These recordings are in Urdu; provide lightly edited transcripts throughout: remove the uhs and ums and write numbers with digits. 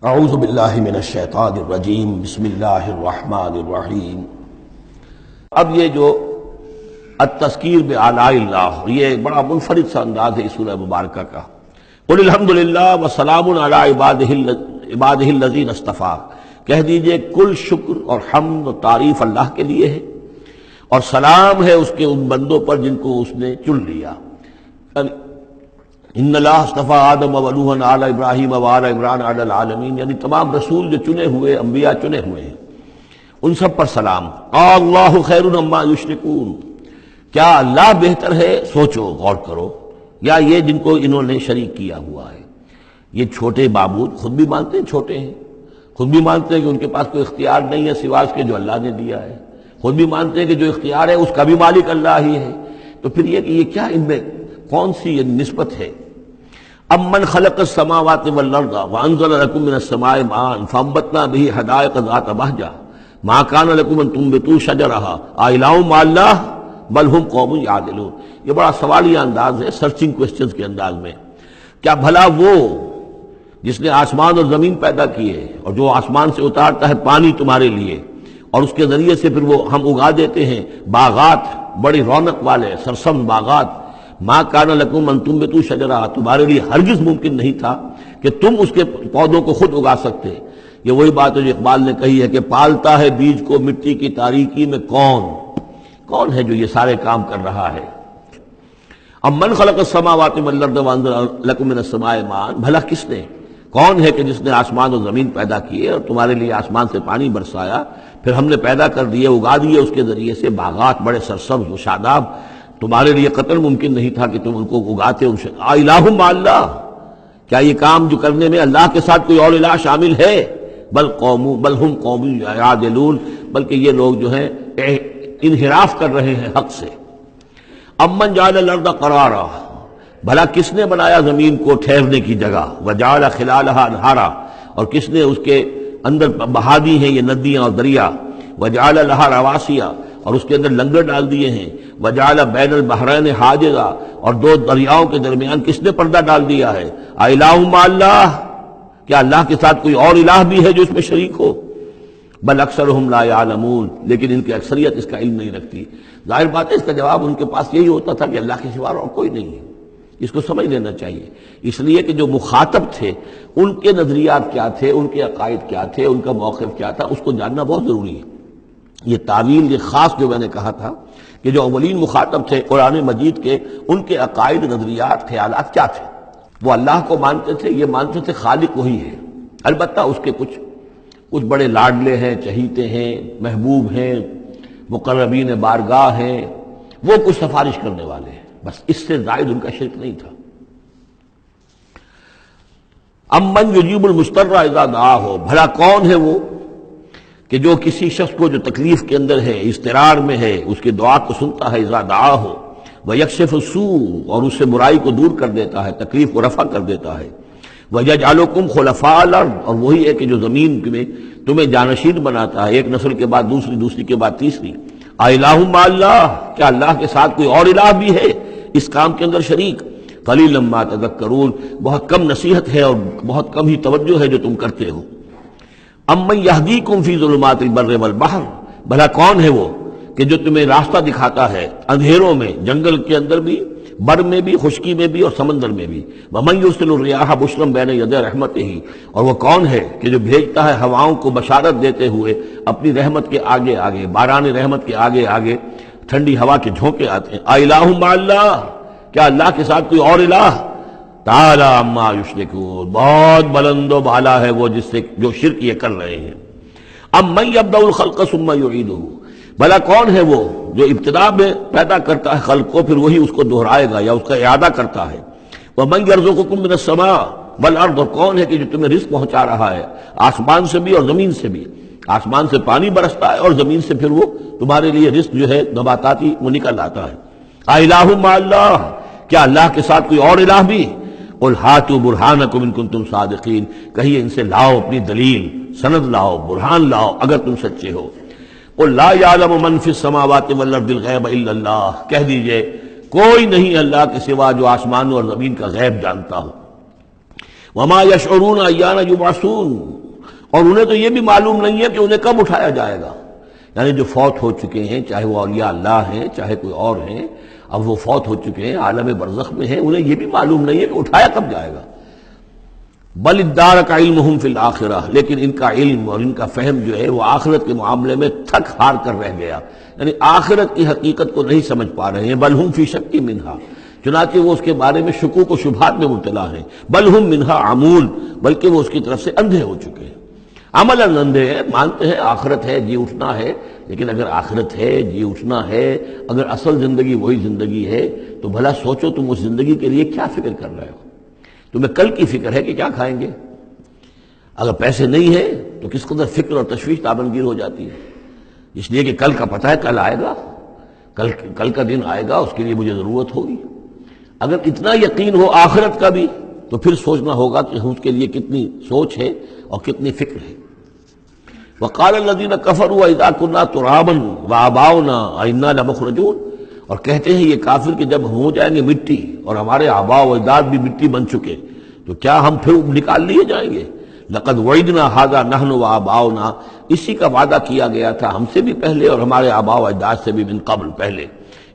اعوذ باللہ من الشیطان الرجیم بسم اللہ الرحمن الرحیم۔ اب یہ جو التذکیر بآلاء اللہ، یہ بڑا منفرد سا انداز ہے اس سورہ مبارکہ کا۔ قل الحمد للہ وسلام علی عبادہ الذین اصطفیٰ، کہہ دیجئے کل شکر اور حمد و تعریف اللہ کے لیے ہے اور سلام ہے اس کے ان بندوں پر جن کو اس نے چن لیا۔ ان اللہ اصطفیٰ آدم و نوحا علی ابراہیم و آل عمران علی العالمین، یعنی تمام رسول جو چنے ہوئے، انبیاء چنے ہوئے ہیں، ان سب پر سلام۔ اللہ خیر عما یشرکون، کیا اللہ بہتر ہے، سوچو غور کرو، یا یہ جن کو انہوں نے شریک کیا ہوا ہے۔ یہ چھوٹے معبود خود بھی مانتے ہیں چھوٹے ہیں، خود بھی مانتے ہیں کہ ان کے پاس کوئی اختیار نہیں ہے سوائے اس کے جو اللہ نے دیا ہے، خود بھی مانتے ہیں کہ جو اختیار ہے اس کا بھی مالک اللہ ہی ہے۔ تو پھر یہ کہ یہ کیا ان میں کون سی یہ نسبت ہے؟ امن خلق السماوات والارض وانزل لكم من السماء ماء فانبتنا به حدائق ذات بہجہ ما كان لكم ان تنبتوا شجرها اإله مع الله بل هم قوم يعدلون۔ یہ بڑا سوالیہ انداز ہے، سرچنگ کوسچنز کے انداز میں۔ کیا بھلا وہ جس نے آسمان اور زمین پیدا کیے اور جو آسمان سے اتارتا ہے پانی تمہارے لیے اور اس کے ذریعے سے پھر وہ ہم اگا دیتے ہیں باغات، بڑی رونق والے سرسبز باغات، ما کان لکم ان تنبتوا شجرہ، تمہارے لیے ہرگز ممکن نہیں تھا کہ تم اس کے پودوں کو خود اگا سکتے۔ یہ وہی بات ہے جو اقبال نے کہی ہے کہ پالتا ہے بیج کو مٹی کی تاریکی میں کون ہے جو یہ سارے کام کر رہا ہے؟ امن خلق السماوات والارض وانزل لکم من السماء ماء، بھلا کس نے، کون ہے کہ جس نے آسمان اور زمین پیدا کیے اور تمہارے لیے آسمان سے پانی برسایا، پھر ہم نے پیدا کر دیے، اگا دیے اس کے ذریعے سے باغات بڑے سرسبز و شاداب، تمہارے لیے قطر ممکن نہیں تھا کہ تم ان کو اگاتے۔ ان سے الہ مع اللہ، کیا یہ کام جو کرنے میں اللہ کے ساتھ کوئی اور الہ شامل ہے؟ بل ہم قوم یعدلون، بلکہ یہ لوگ جو ہیں انحراف کر رہے ہیں حق سے۔ امن جعل الارض قرارا، بھلا کس نے بنایا زمین کو ٹھہرنے کی جگہ، وجعل خلالها انہارا، اور کس نے اس کے اندر بہا دی ہیں یہ ندیاں اور دریا، وجعل لها رواسیا، اور اس کے اندر لنگر ڈال دیے ہیں، وجعل بین البحرین حاجزا، اور دو دریاؤں کے درمیان کس نے پردہ ڈال دیا ہے؟ الہ مع اللہ، کیا اللہ کے ساتھ کوئی اور الہ بھی ہے جو اس میں شریک ہو؟ بل اکثرہم لا یعلمون، لیکن ان کی اکثریت اس کا علم نہیں رکھتی۔ ظاہر بات ہے اس کا جواب ان کے پاس یہی ہوتا تھا کہ اللہ کے سوا اور کوئی نہیں ہے۔ اس کو سمجھ لینا چاہیے، اس لیے کہ جو مخاطب تھے ان کے نظریات کیا تھے، ان کے عقائد کیا تھے، ان کا موقف کیا تھا، اس کو جاننا بہت ضروری ہے۔ یہ تعویل، یہ خاص جو میں نے کہا تھا کہ جو اولین مخاطب تھے قرآن مجید کے، ان کے عقائد، نظریات، خیالات کیا تھے؟ وہ اللہ کو مانتے تھے، یہ مانتے تھے خالق وہی ہے، البتہ اس کے کچھ بڑے لاڈلے ہیں، چہیتے ہیں، محبوب ہیں، مقربین بارگاہ ہیں، وہ کچھ سفارش کرنے والے ہیں، بس اس سے زائد ان کا شرک نہیں تھا۔ امن یجیب المضطر اذا دعاہ، بھلا کون ہے وہ کہ جو کسی شخص کو جو تکلیف کے اندر ہے، اضطرار میں ہے، اس کی دعا کو سنتا ہے، اذا دعاہ ویکشف السوء، اور اس سے برائی کو دور کر دیتا ہے، تکلیف کو رفع کر دیتا ہے، ویجعلکم خلفاء الارض، اور وہی ہے کہ جو زمین میں تمہیں جانشین بناتا ہے، ایک نسل کے بعد دوسری، دوسری کے بعد تیسری۔ الہ مع اللہ، کیا اللہ کے ساتھ کوئی اور الہ بھی ہے اس کام کے اندر شریک؟ قلیلا ما تذکرون، بہت کم نصیحت ہے اور بہت کم ہی توجہ ہے جو تم کرتے ہو۔ امن یہدیکم فی ظلمات البر والبحر، بھلا کون ہے وہ کہ جو تمہیں راستہ دکھاتا ہے اندھیروں میں، جنگل کے اندر بھی، بر میں بھی، خشکی میں بھی اور سمندر میں بھی۔ ومن یرسل الرياح بشرا بین یدی رحمتہ، اور وہ کون ہے کہ جو بھیجتا ہے ہواؤں کو بشارت دیتے ہوئے اپنی رحمت کے آگے آگے، باران رحمت کے آگے آگے ٹھنڈی ہوا کے جھونکے آتے ہیں۔ الہ مع اللہ، کیا اللہ کے ساتھ کوئی اور الہ؟ تعالی عما یشرکون، بہت بلند و بالا ہے وہ جس سے جو شرک یہ کر رہے ہیں۔ امن یبدأ الخلق ثم یعیدہ، بھلا کون ہے وہ جو ابتدا میں پیدا کرتا ہے خلق کو، پھر وہی اس کو دہرائے گا یا اس کا اعادہ کرتا ہے۔ ومن یرزقکم من السماء والارض، اور کون ہے کہ جو تمہیں رزق پہنچا رہا ہے آسمان سے بھی اور زمین سے بھی، آسمان سے پانی برستا ہے اور زمین سے پھر وہ تمہارے لیے رزق جو ہے نباتاتی وہ نکل آتا ہے۔ الہ مع اللہ، کیا اللہ کے ساتھ کوئی اور الہ بھی؟ قل ہاتوا برہانکم ان کنتم صادقین، کہیے ان سے لاؤ اپنی دلیل، سند لاؤ، برہان لاؤ اگر تم سچے ہو۔ قل لا یعلم من فی السماوات والارض الغیب الا اللہ، کہہ دیجئے کوئی نہیں اللہ کے سوا جو آسمانوں اور زمین کا غیب جانتا ہو۔ وما یشعرون ایان یبعثون، اور انہیں تو یہ بھی معلوم نہیں ہے کہ انہیں کب اٹھایا جائے گا. یعنی جو فوت ہو چکے ہیں، چاہے وہ اولیاء اللہ ہیں چاہے کوئی اور ہیں، اب وہ فوت ہو چکے ہیں، عالم برزخ میں ہیں، انہیں یہ بھی معلوم نہیں ہے کہ اٹھایا کب جائے گا. بل ادارک علمہم فی الآخرہ، لیکن ان کا علم اور ان کا فہم جو ہے وہ آخرت کے معاملے میں تھک ہار کر رہ گیا، یعنی آخرت کی حقیقت کو نہیں سمجھ پا رہے ہیں. بل ہم فی شک منہا، چنانچہ وہ اس کے بارے میں شکوک و شبہات میں مبتلا ہیں. بل ہم منہا عمون، بلکہ وہ اس کی طرف سے اندھے ہو چکے ہیں. عملاً اندھے ہیں، مانتے ہیں آخرت ہے، جی اٹھنا ہے، لیکن اگر آخرت ہے، جی اٹھنا ہے، اگر اصل زندگی وہی زندگی ہے تو بھلا سوچو تم اس زندگی کے لیے کیا فکر کر رہے ہو. تمہیں کل کی فکر ہے کہ کیا کھائیں گے. اگر پیسے نہیں ہیں تو کس قدر فکر اور تشویش تابنگیر ہو جاتی ہے، اس لیے کہ کل کا پتہ ہے کل آئے گا، کل کا دن آئے گا، اس کے لیے مجھے ضرورت ہوگی. اگر اتنا یقین ہو آخرت کا بھی تو پھر سوچنا ہوگا کہ اس کے لیے کتنی سوچ ہے اور کتنی فکر ہے. وقال الذين كفروا واذا كنا ترابا وآباؤنا أئنا لمخرجون، اور کہتے ہیں یہ کافر کہ جب ہو جائیں گے مٹی اور ہمارے آباء و اجداد بھی مٹی بن چکے تو کیا ہم پھر نکال لیے جائیں گے. لقد وعدنا هذا نحن وآباؤنا، اسی کا وعدہ کیا گیا تھا ہم سے بھی پہلے اور ہمارے آباء و اجداد سے بھی من قبل پہلے.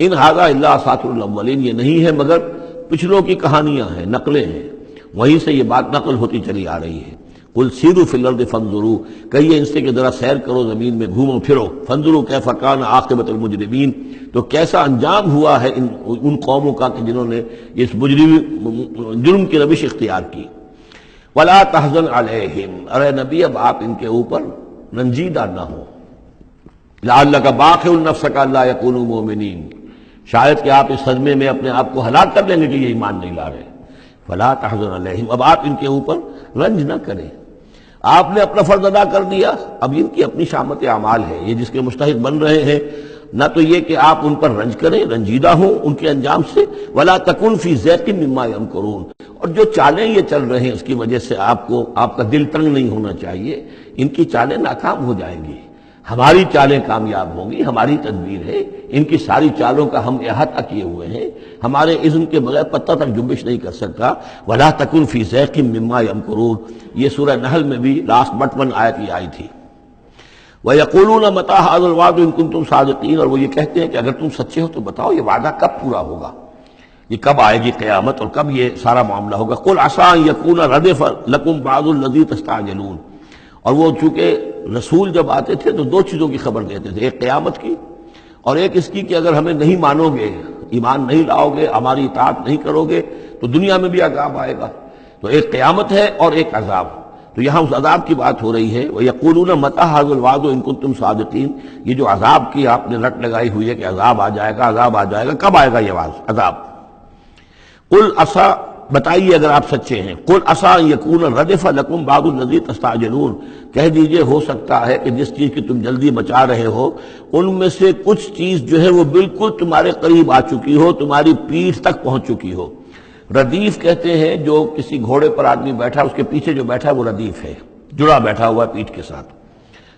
ان هذا الا اساطیر الاولین، یہ نہیں ہے مگر پچھلوں کی کہانیاں ہیں، نقلیں ہیں، وہیں سے یہ بات نقل ہوتی چلی آ رہی ہے. قل سیروا فی الارض فانظروا، کہیے ان سے کہ ذرا سیر کرو زمین میں، گھومو پھرو. فانظروا کیف کان عاقبۃ المجرمین، تو کیسا انجام ہوا ہے ان قوموں کا کہ جنہوں نے اس جرم کی روش اختیار کی. ولا تحزن علیہم، ارے نبی اب آپ ان کے اوپر رنجیدہ نہ ہو. لعلک باخع نفسک الا یکونوا مؤمنین، شاید کہ آپ اس صدمے میں اپنے آپ کو ہلاک کر لیں گے کہ یہ ایمان نہیں لا رہے. فلا تحزن علیہم، اب آپ ان کے اوپر رنج نہ کریں. آپ نے اپنا فرض ادا کر دیا، اب ان کی اپنی شامت اعمال ہے، یہ جس کے مستحق بن رہے ہیں. نہ تو یہ کہ آپ ان پر رنج کریں، رنجیدہ ہوں ان کے انجام سے. ولا تکن فی ضیق مما یمکرون، اور جو چالیں یہ چل رہے ہیں اس کی وجہ سے آپ کا دل تنگ نہیں ہونا چاہیے. ان کی چالیں ناکام ہو جائیں گی، ہماری چالیں کامیاب ہوں گی، ہماری تدبیر ہے. ان کی ساری چالوں کا ہم احاطہ کیے ہوئے ہیں، ہمارے اذن کے بغیر پتہ تک جنبش نہیں کر سکتا. ولا تکن فی ضیق مما یمکرون، یہ سورہ نحل میں بھی لاسٹ بٹ 1 آیت یہ آئی تھی. وَيَقُولُونَ مَتَىٰ هَٰذَا الْوَعْدُ إِن كُنتُمْ صَادِقِينَ، اور وہ یہ کہتے ہیں کہ اگر تم سچے ہو تو بتاؤ یہ وعدہ کب پورا ہوگا، یہ کب آئے گی قیامت اور کب یہ سارا معاملہ ہوگا. قُلْ عَسَىٰ أَن يَكُونَ رَدِفَ لَكُمْ بَعْضُ الَّذِي تَسْتَعْجِلُونَ، اور وہ چونکہ رسول جب آتے تھے تو 2 چیزوں کی خبر دیتے تھے، ایک قیامت کی اور ایک اس کی کہ اگر ہمیں نہیں مانو گے، ایمان نہیں لاؤ گے، ہماری اطاعت نہیں کرو گے تو دنیا میں بھی عذاب آئے گا. تو ایک قیامت ہے اور ایک عذاب. تو یہاں اس عذاب کی بات ہو رہی ہے. وَيَقُولُونَ مَتَىٰ هَٰذَا الْوَعْدُ إِن كُنتُمْ صَادِقِينَ، یہ جو عذاب کی آپ نے رٹ لگائی ہوئی ہے کہ عذاب آ جائے گا، عذاب آ جائے گا، کب آئے گا یہ عذاب. قُلْ عَسَىٰ، بتائیے اگر آپ سچے ہیں. قُلْ عَسَىٰ أَن يَكُونَ رَدِفَ لَكُمْ بَعْضُ الَّذِي تَسْتَعْجِلُونَ، کہہ دیجئے ہو سکتا ہے کہ جس چیز کی تم جلدی مچا رہے ہو ان میں سے کچھ چیز جو ہے وہ بالکل تمہارے قریب آ چکی ہو، تمہاری پیٹھ تک پہنچ چکی ہو. ردیف کہتے ہیں جو کسی گھوڑے پر آدمی بیٹھا اس کے پیچھے جو بیٹھا ہے وہ ردیف ہے، جڑا بیٹھا ہوا ہے پیٹھ کے ساتھ.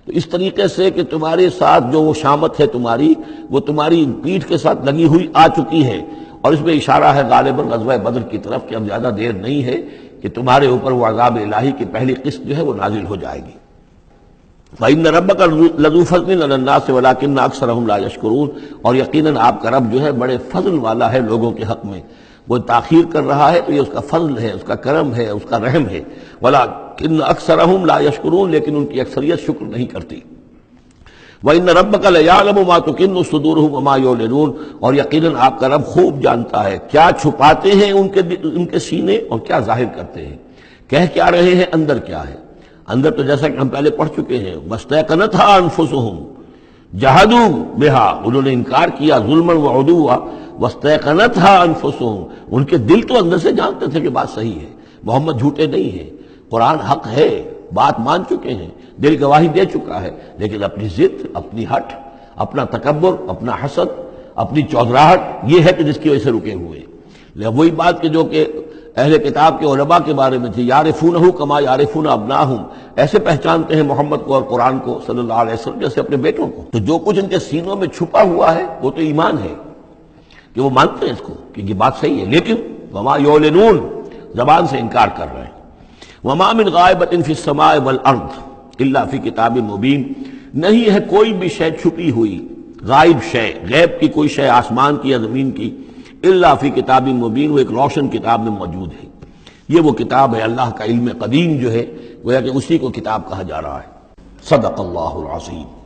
تو اس طریقے سے کہ تمہارے ساتھ جو وہ شامت ہے تمہاری، وہ تمہاری پیٹھ کے ساتھ لگی ہوئی آ چکی ہے. اور اس میں اشارہ ہے غالباً غزوہ بدر کی طرف کہ اب زیادہ دیر نہیں ہے کہ تمہارے اوپر وہ عذاب الہی کی پہلی قسط جو ہے وہ نازل ہو جائے گی. فَإِنَّ رَبَّكَ لَذُو فَضْلٍ عَلَى النَّاسِ وَلَٰكِنَّ أَكْثَرَهُمْ لَا يَشْكُرُونَ، اور یقیناً آپ کا رب جو ہے بڑے فضل والا ہے لوگوں کے حق میں. وہ تاخیر کر رہا ہے تو یہ اس کا فضل ہے، اس کا کرم ہے، اس کا رحم ہے. وَلَٰكِنَّ أَكْثَرَهُمْ لَا يَشْكُرُونَ، لیکن ان کی اکثریت شکر نہیں کرتی. وَإِنَّ رَبَّكَ لَيَعْلَمُ مَا تُكِنُّ صُدُورُهُمْ وَمَا يُعْلِنُونَ، اور یقیناً آپ کا رب خوب جانتا ہے کیا چھپاتے ہیں ان کے سینے اور کیا ظاہر کرتے ہیں، کہہ کیا رہے ہیں، اندر کیا ہے. اندر تو جیسا کہ ہم پہلے پڑھ چکے ہیں، وَاسْتَيْقَنَتْهَا أَنفُسُهُمْ جَحَدُوا بِهَا، انہوں نے انکار کیا ظلمًا وعدوا. وَاسْتَيْقَنَتْهَا أَنفُسُهُمْ، ان کے دل تو اندر سے جانتے تھے کہ بات صحیح ہے، محمد جھوٹے نہیں ہیں، قرآن حق ہے، بات مان چکے ہیں، دل گواہی دے چکا ہے، لیکن اپنی ضد، اپنی ہٹ، اپنا تکبر، اپنا حسد، اپنی چودراہٹ، یہ ہے کہ جس کی وجہ سے رکے ہوئے. وہی بات کہ جو کہ اہل کتاب کے علماء کے بارے میں تھی، یعرفونہ کما یعرفون ابناہم، ایسے پہچانتے ہیں محمد کو اور قرآن کو صلی اللہ علیہ وسلم جیسے اپنے بیٹوں کو. تو جو کچھ ان کے سینوں میں چھپا ہوا ہے وہ تو ایمان ہے کہ وہ مانتے ہیں اس کو کہ یہ بات صحیح ہے، لیکن وما یعلنون، زبان سے انکار کر رہے ہیں. وما من غائبۃ فی السماء والارض الا فی کتاب مبین، نہیں ہے کوئی بھی شے چھپی ہوئی، غائب شے، غیب کی کوئی شے آسمان کی یا زمین کی، الا فی کتاب مبین، وہ ایک روشن کتاب میں موجود ہے۔ یہ وہ کتاب ہے، اللہ کا علم قدیم جو ہے گویا کہ اسی کو کتاب کہا جا رہا ہے۔ صدق اللہ العظیم۔